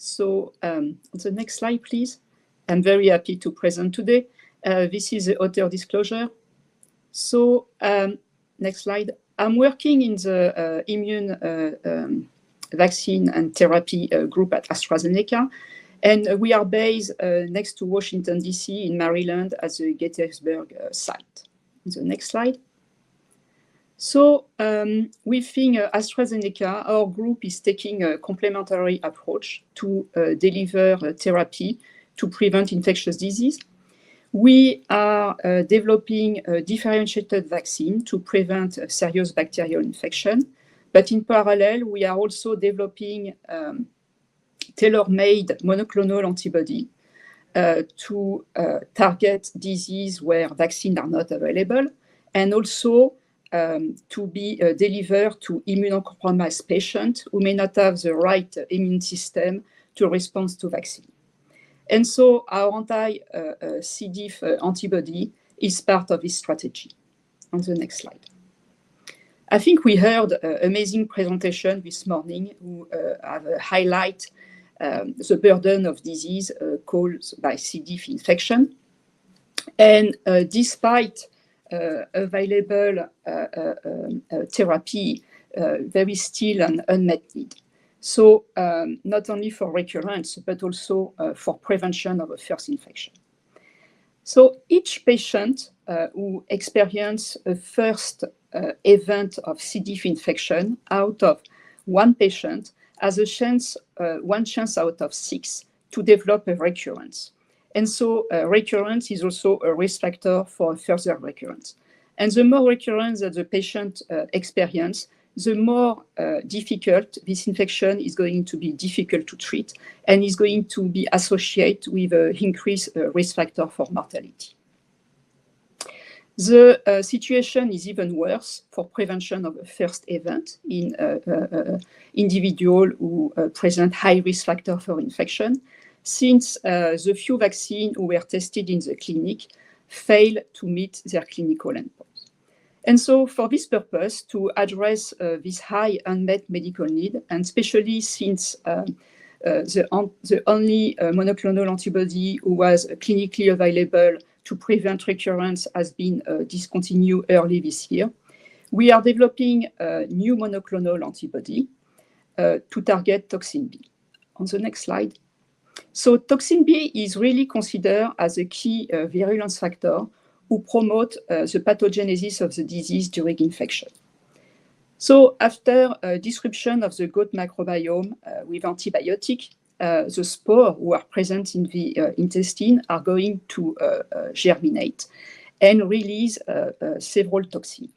So the next slide, please. I'm very happy to present today. This is the author disclosure. So next slide. I'm working in the immune vaccine and therapy group at AstraZeneca. And we are based next to Washington, D.C. in Maryland at the Gettysburg site. The next slide. So within AstraZeneca, our group is taking a complementary approach to deliver therapy to prevent infectious disease. We are developing a differentiated vaccine to prevent serious bacterial infection. But in parallel, we are also developing tailor-made monoclonal antibody to target disease where vaccines are not available, and also to be delivered to immunocompromised patients who may not have the right immune system to respond to vaccine. And so our anti-C. diff antibody is part of this strategy. On the next slide. I think we heard an amazing presentation this morning who have highlight the burden of disease caused by C. diff infection. And despite available therapy, there is still an unmet need. So not only for recurrence, but also for prevention of a first infection. So each patient who experiences a first event of C. diff infection out of one patient has a chance, 1 chance out of 6 to develop a recurrence. And so recurrence is also a risk factor for further recurrence. And the more recurrence that the patient experiences, the more difficult this infection is going to be difficult to treat and is going to be associated with an increased risk factor for mortality. The situation is even worse for prevention of a first event in individuals who present high risk factor for infection, since the few vaccines who were tested in the clinic fail to meet their clinical endpoints. And so for this purpose, to address this high unmet medical need, and especially since the only monoclonal antibody who was clinically available to prevent recurrence has been discontinued early this year, we are developing a new monoclonal antibody to target toxin B. On the next slide. So toxin B is really considered as a key virulence factor who promote the pathogenesis of the disease during infection. So after a description of the gut microbiome with antibiotic, the spores who are present in the intestine are going to germinate and release several toxins.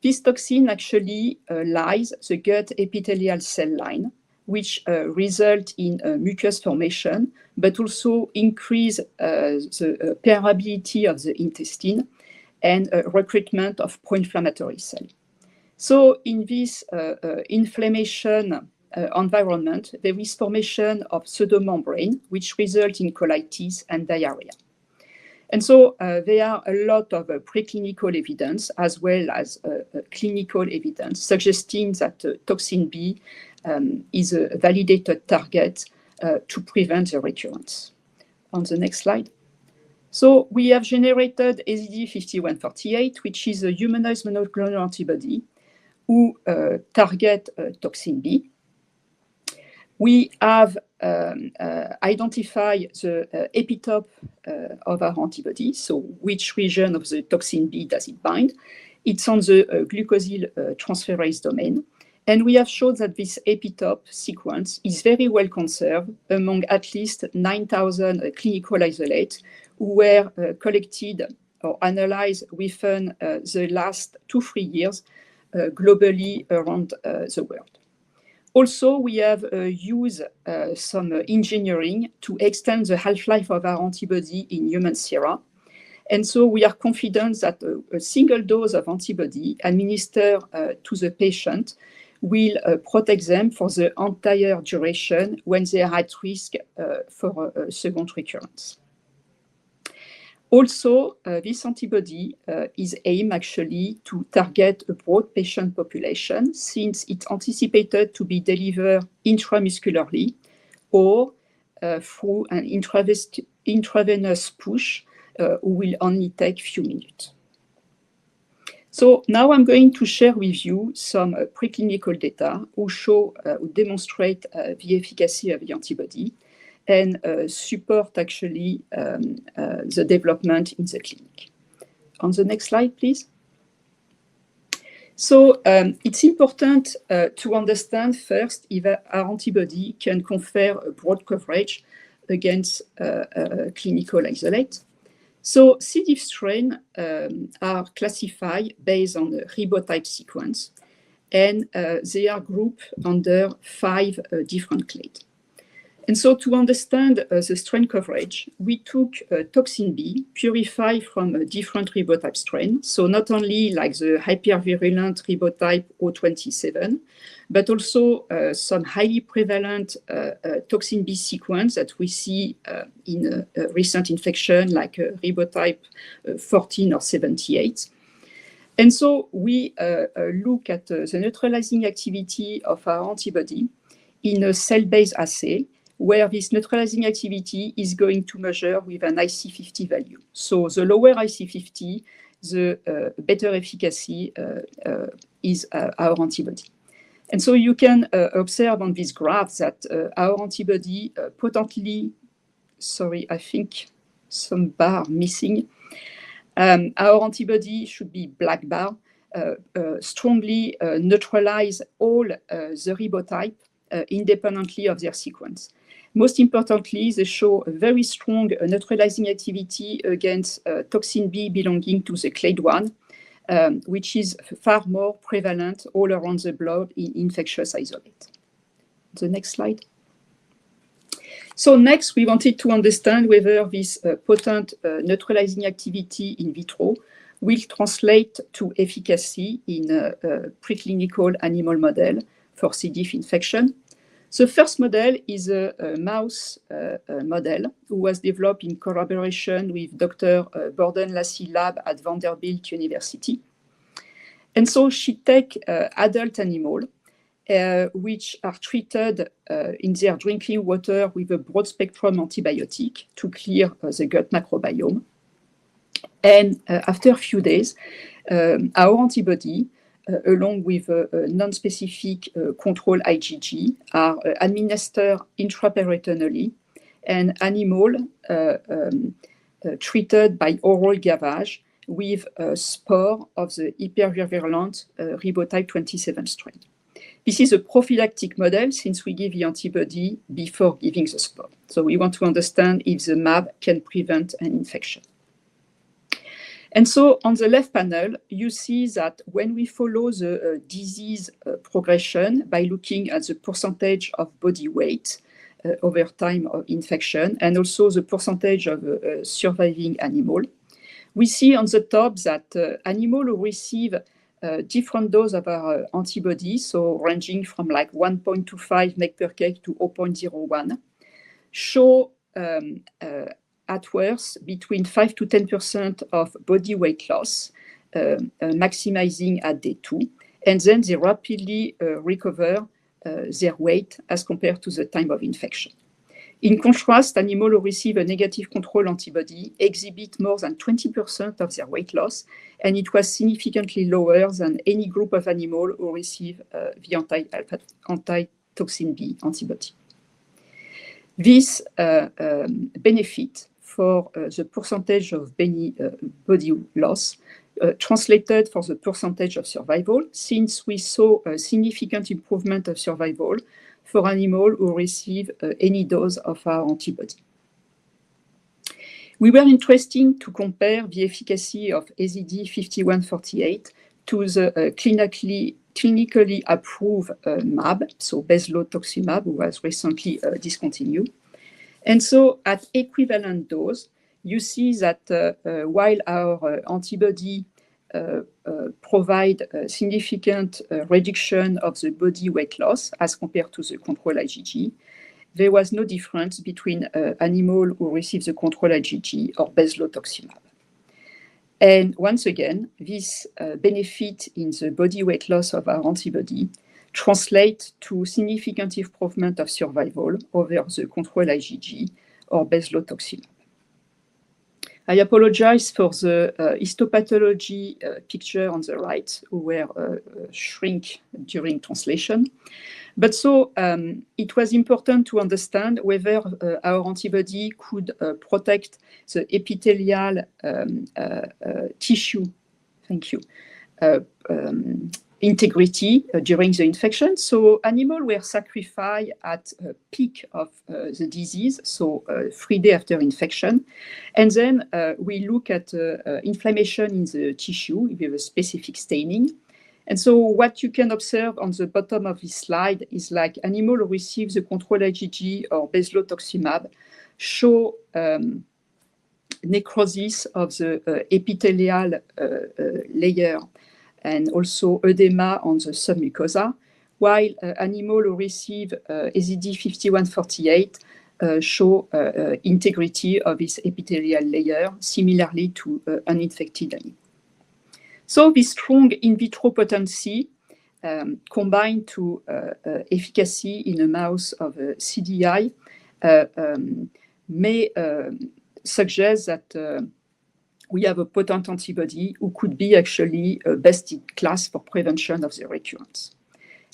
This toxin actually lies the gut epithelial cell line, which result in mucus formation, but also increase the permeability of the intestine and recruitment of pro-inflammatory cells. So in this inflammation environment, there is formation of pseudomembrane, which result in colitis and diarrhea. And so there are a lot of preclinical evidence as well as clinical evidence suggesting that toxin B is a validated target to prevent the recurrence. On the next slide. So we have generated AZD5148, which is a humanized monoclonal antibody who target toxin B. We have identified the epitope of our antibody, so which region of the toxin B does it bind. It's on the glucosyl transferase domain. And we have shown that this epitope sequence is very well conserved among at least 9,000 clinical isolates who were collected or analyzed within the last 2-3 years globally around the world. Also, we have used some engineering to extend the half-life of our antibody in human sera. And so we are confident that a single dose of antibody administered to the patient will protect them for the entire duration when they are at risk for a second recurrence. Also, this antibody is aimed actually to target a broad patient population since it's anticipated to be delivered intramuscularly or through an intravenous push, will only take few minutes. So now I'm going to share with you some preclinical data who demonstrate the efficacy of the antibody and support actually the development in the clinic. On the next slide, please. So it's important to understand first if our antibody can confer a broad coverage against clinical isolate. So C. diff strains are classified based on the ribotype sequence, and they are grouped under 5 different clades. And so to understand the strain coverage, we took toxin B purified from a different ribotype strain. So not only like the hypervirulent ribotype O27, but also some highly prevalent toxin B sequence that we see in a recent infection like ribotype 14 or 78. And so we look at the neutralizing activity of our antibody in a cell-based assay, where this neutralizing activity is going to measure with an IC50 value. So the lower IC50, the better efficacy is our antibody. And so you can observe on this graph that our antibody potently, sorry, I think some bar missing. Our antibody should be black bar, strongly neutralize all the ribotype independently of their sequence. Most importantly, they show a very strong neutralizing activity against toxin B belonging to the clade 1, which is far more prevalent all around the blood in infectious isolate. The next slide. So next, we wanted to understand whether this potent neutralizing activity in vitro will translate to efficacy in a preclinical animal model for C. diff infection. The first model is a mouse model who was developed in collaboration with Dr. Borden-Lassie lab at Vanderbilt University. And so she takes adult animals which are treated in their drinking water with a broad-spectrum antibiotic to clear the gut microbiome. And after a few days, our antibody, along with a non-specific control IgG, are administered intraperitoneally, and animals treated by oral gavage with a spore of the hypervirulent ribotype 27 strain. This is a prophylactic model since we give the antibody before giving the spore. So we want to understand if the mAb can prevent an infection. And so on the left panel, you see that when we follow the disease progression by looking at the percentage of body weight over time of infection and also the percentage of surviving animal, we see on the top that animals who receive different dose of our antibody, so ranging from like 1.25 mg/kg to 0.01, show at worst between 5 to 10% of body weight loss, maximizing at day 2, and then they rapidly recover their weight as compared to the time of infection. In contrast, animals who receive a negative control antibody exhibit more than 20% of their weight loss, and it was significantly lower than any group of animals who receive the anti-toxin B antibody. This benefit for the percentage of body loss translated for the percentage of survival, since we saw a significant improvement of survival for animals who receive any dose of our antibody. We were interested to compare the efficacy of AZD5148 to the clinically approved mAb, so bezlotoxumab, who was recently discontinued. And so at equivalent dose, you see that while our antibody provide a significant reduction of the body weight loss as compared to the control IgG, there was no difference between animals who received the control IgG or bezlotoxumab. And once again, this benefit in the body weight loss of our antibody translate to significant improvement of survival over the control IgG or beslatoximab. I apologize for the histopathology picture on the right, who were shrink during translation. But so it was important to understand whether our antibody could protect the epithelial tissue, thank you, integrity during the infection. So animals were sacrificed at peak of the disease, so 3 days after infection. And then we look at inflammation in the tissue with a specific staining. And so what you can observe on the bottom of this slide is like animals who receive the control IgG or beslatoximab show necrosis of the epithelial layer and also edema on the submucosa, while animals who receive AZD5148 show integrity of this epithelial layer, similarly to uninfected animals. So this strong in vitro potency combined to efficacy in a mouse of CDI may suggest that we have a potent antibody who could be actually best in class for prevention of the recurrence.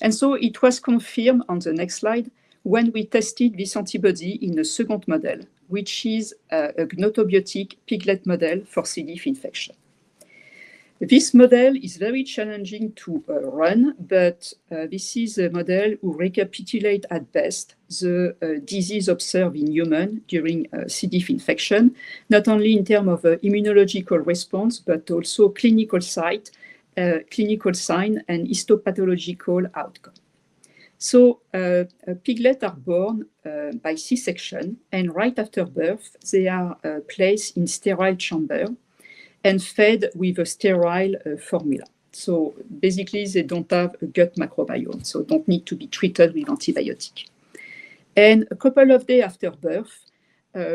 And so it was confirmed on the next slide when we tested this antibody in a second model, which is a gnotobiotic piglet model for C. diff infection. This model is very challenging to run, but this is a model who recapitulates at best the disease observed in humans during C. diff infection, not only in terms of immunological response, but also clinical sign and histopathological outcome. So piglets are born by C-section, and right after birth, they are placed in sterile chamber and fed with a sterile formula. So basically, they don't have a gut microbiome, so don't need to be treated with antibiotic. And a couple of days after birth,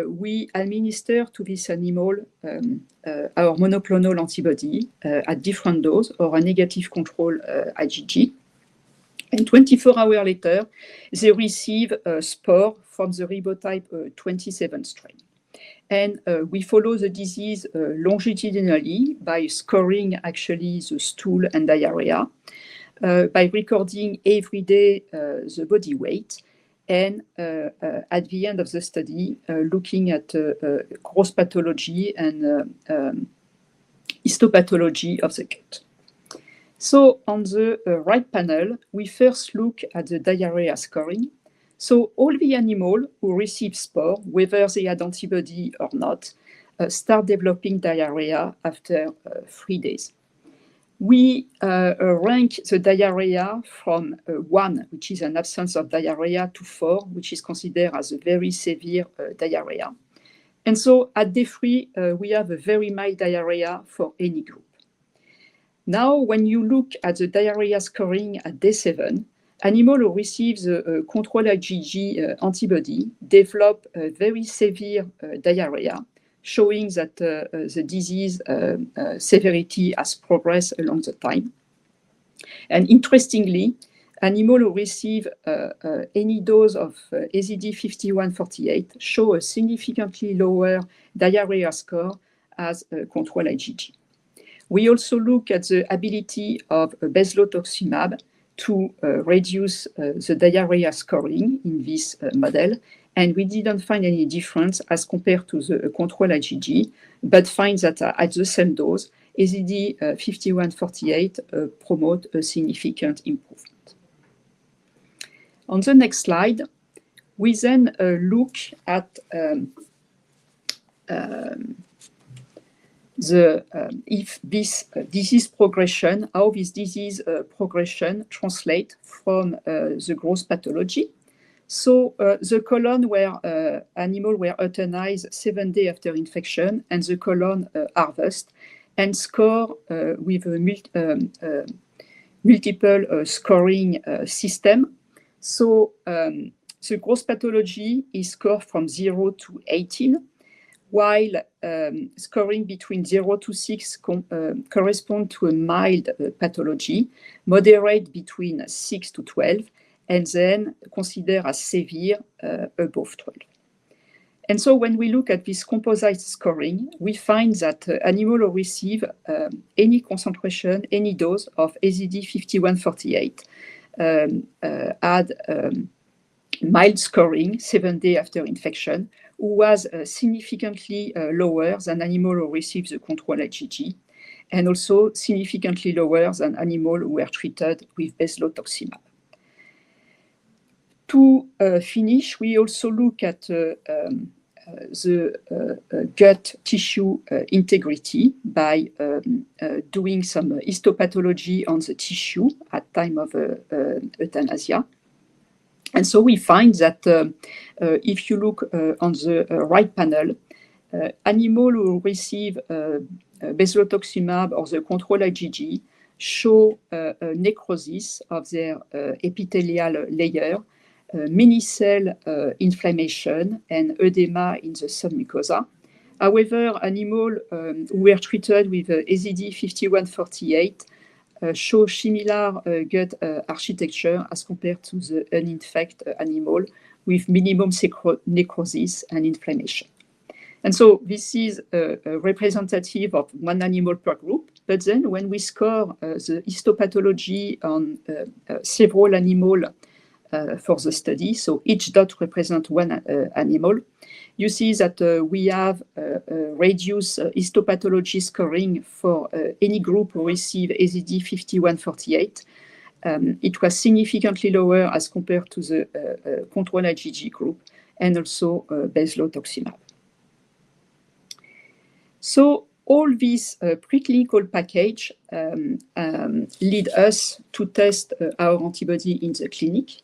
we administer to this animal our monoclonal antibody at different doses or a negative control IgG. And 24 hours later, they receive a spore from the ribotype 27 strain. And we follow the disease longitudinally by scoring actually the stool and diarrhea, by recording every day the body weight, and at the end of the study, looking at gross pathology and histopathology of the gut. So on the right panel, we first look at the diarrhea scoring. So all the animals who receive spore, whether they had antibody or not, start developing diarrhea after 3 days. We rank the diarrhea from 1, which is an absence of diarrhea, to 4, which is considered as a very severe diarrhea. And so at day 3, we have a very mild diarrhea for any group. Now, when you look at the diarrhea scoring at day 7, animals who receive the control IgG antibody develop a very severe diarrhea, showing that the disease severity has progressed along the time. And interestingly, animals who receive any dose of AZD5148 show a significantly lower diarrhea score as control IgG. We also look at the ability of beslatoximab to reduce the diarrhea scoring in this model, and we didn't find any difference as compared to the control IgG, but find that at the same dose, AZD5148 promote a significant improvement. On the next slide, we then look at if this disease progression, how this disease progression translates from the gross pathology. So the colon where animals were euthanized 7 days after infection, and the colon harvest, and score with a multiple scoring system. So the gross pathology is scored from 0 to 18, while scoring between 0 to 6 correspond to a mild pathology, moderate between 6 to 12, and then considered as severe above 12. And so when we look at this composite scoring, we find that animals who receive any concentration, any dose of AZD5148 had mild scoring 7 days after infection, who was significantly lower than animals who received the control IgG, and also significantly lower than animals who were treated with bezlotoxumab. To finish, we also look at the gut tissue integrity by doing some histopathology on the tissue at time of euthanasia. And so we find that if you look on the right panel, animals who receive bezlotoxumab or the control IgG show necrosis of their epithelial layer, many cell inflammation and edema in the submucosa. However, animals who were treated with AZD5148 show similar gut architecture as compared to the uninfected animal with minimum necrosis and inflammation. And so this is representative of one animal per group, but then when we score the histopathology on several animals for the study, so each dot represents one animal, you see that we have reduced histopathology scoring for any group who receive AZD5148. It was significantly lower as compared to the control IgG group and also bezlotoxumab. So all this preclinical package lead us to test our antibody in the clinic.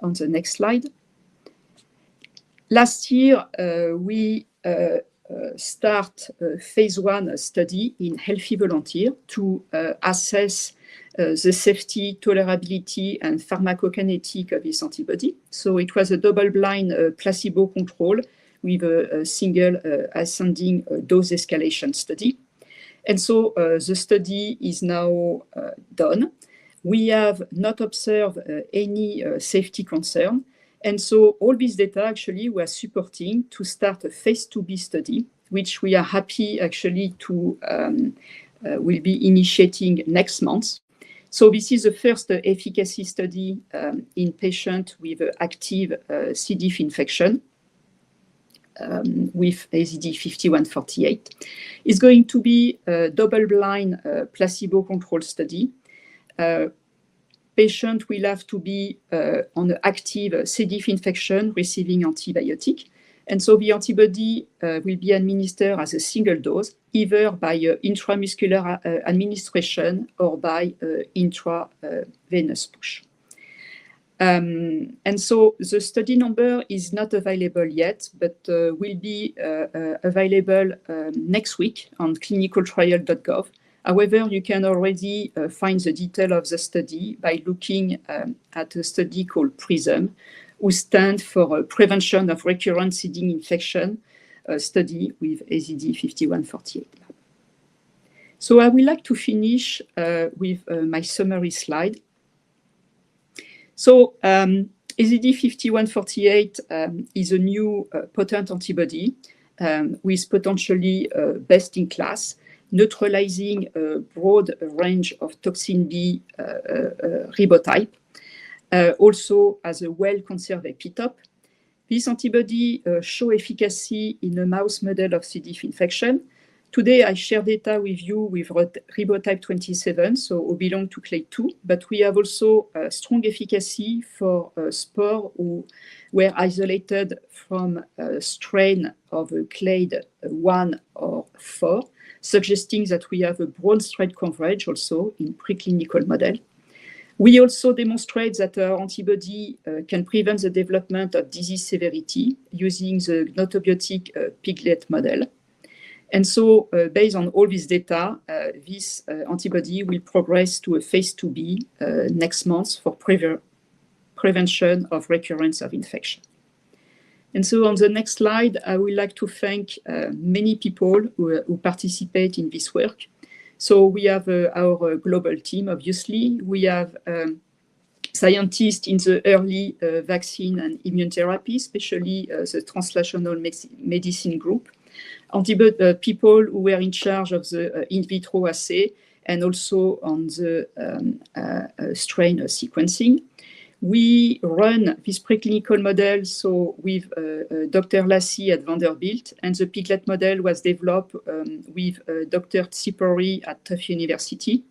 On the next slide. Last year, we start a phase 1 study in healthy volunteer to assess the safety, tolerability, and pharmacokinetic of this antibody. So it was a double-blind placebo control with a single ascending dose escalation study. And so the study is now done. We have not observed any safety concern. And so all this data actually were supporting to start a phase 2b study, which we are happy actually to will be initiating next month. So this is the first efficacy study in patients with active C. diff infection with AZD5148. It's going to be a double-blind placebo-controlled study. Patient will have to be on an active C. diff infection receiving antibiotic. And so the antibody will be administered as a single dose, either by intramuscular administration or by intravenous push. And so the study number is not available yet, but will be available next week on clinicaltrial.gov. However, you can already find the detail of the study by looking at a study called PRISM, who stands for Prevention of Recurrent Seeding Infection study with AZD5148. So I would like to finish with my summary slide. So AZD5148 is a new potent antibody with potentially best-in-class, neutralizing a broad range of toxin B ribotype, also as a well-conserved epitope. This antibody shows efficacy in a mouse model of C. diff infection. Today, I share data with you with ribotype 27, so who belong to clade 2, but we have also strong efficacy for spores who were isolated from a strain of clade 1 or 4, suggesting that we have a broad strain coverage also in preclinical model. We also demonstrate that our antibody can prevent the development of disease severity using the gnotobiotic piglet model. And so, based on all this data, this antibody will progress to a phase 2b next month for prevention of recurrence of infection. And so on the next slide, I would like to thank many people who participate in this work. So we have our global team, obviously. We have scientists in the early vaccine and immune therapy, especially the translational medicine group. People who were in charge of the in vitro assay and also on the strain sequencing. We run this preclinical model with Dr. Lassie at Vanderbilt, and the piglet model was developed with Dr. Tsipori at Tufts University.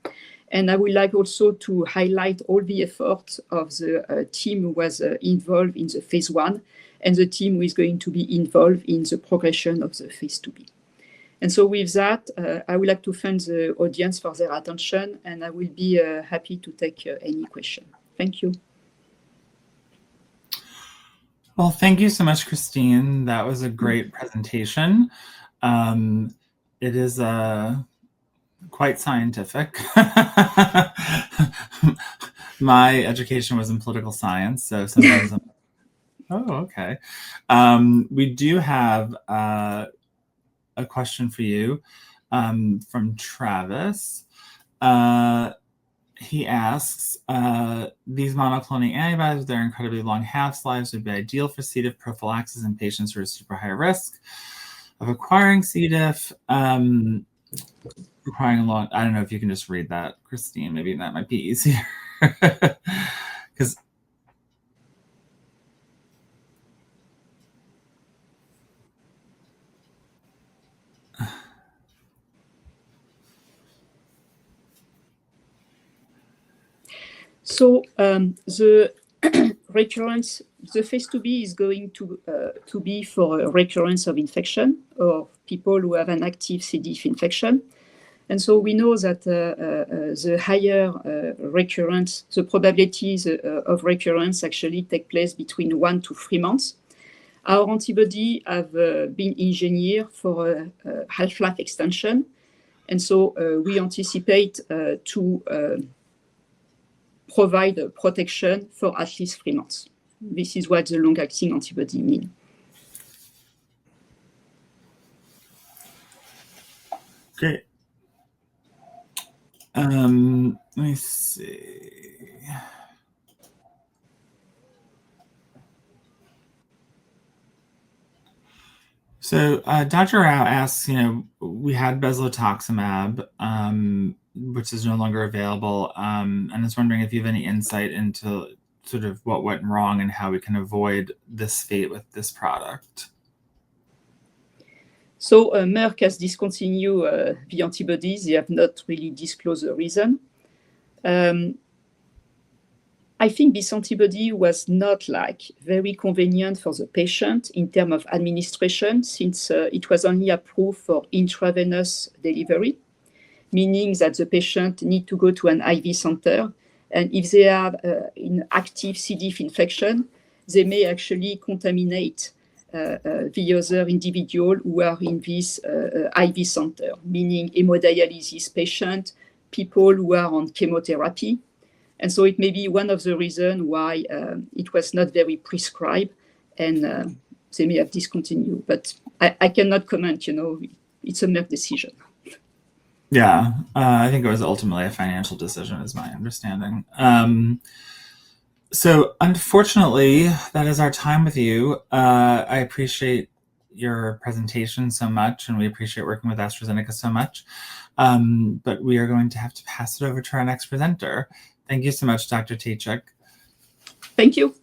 And I would like also to highlight all the efforts of the team who was involved in the phase 1 and the team who is going to be involved in the progression of the phase 2B. And so with that, I would like to thank the audience for their attention, and I will be happy to take any question. Thank you. Well, thank you so much, Christine. That was a great presentation. It is quite scientific. My education was in political science, so sometimes I'm... Oh, okay. We do have a question for you from Travis. He asks, these monoclonal antibodies with their incredibly long half-lives would be ideal for C. diff prophylaxis in patients who are super high risk of acquiring C. diff. Requiring a long, I don't know if you can just read that, Christine, maybe that might be easier. Because so the recurrence, the phase 2B is going to be for a recurrence of infection or people who have an active C. diff infection. And so we know that the higher recurrence, the probabilities of recurrence actually take place between 1 to 3 months. Our antibody have been engineered for a half-life extension. And so we anticipate to provide protection for at least 3 months. This is what the long-acting antibody means. Great. Let me see. So Dr. Rao asks, we had bezlotoxumab, which is no longer available, and is wondering if you have any insight into sort of what went wrong and how we can avoid this fate with this product. So Merck has discontinued the antibodies. They have not really disclosed the reason. I think this antibody was not very convenient for the patient in terms of administration, since it was only approved for intravenous delivery, meaning that the patient need to go to an IV center. And if they have an active C. diff infection, they may actually contaminate the other individual who are in this IV center, meaning hemodialysis patient, people who are on chemotherapy. And so it may be one of the reasons why it was not very prescribed, and they may have discontinued. But I cannot comment, it's a Merck decision. Yeah, I think it was ultimately a financial decision, is my understanding. So unfortunately, that is our time with you. I appreciate your presentation so much, and we appreciate working with AstraZeneca so much. But we are going to have to pass it over to our next presenter. Thank you so much, Dr. Tejchik. Thank you.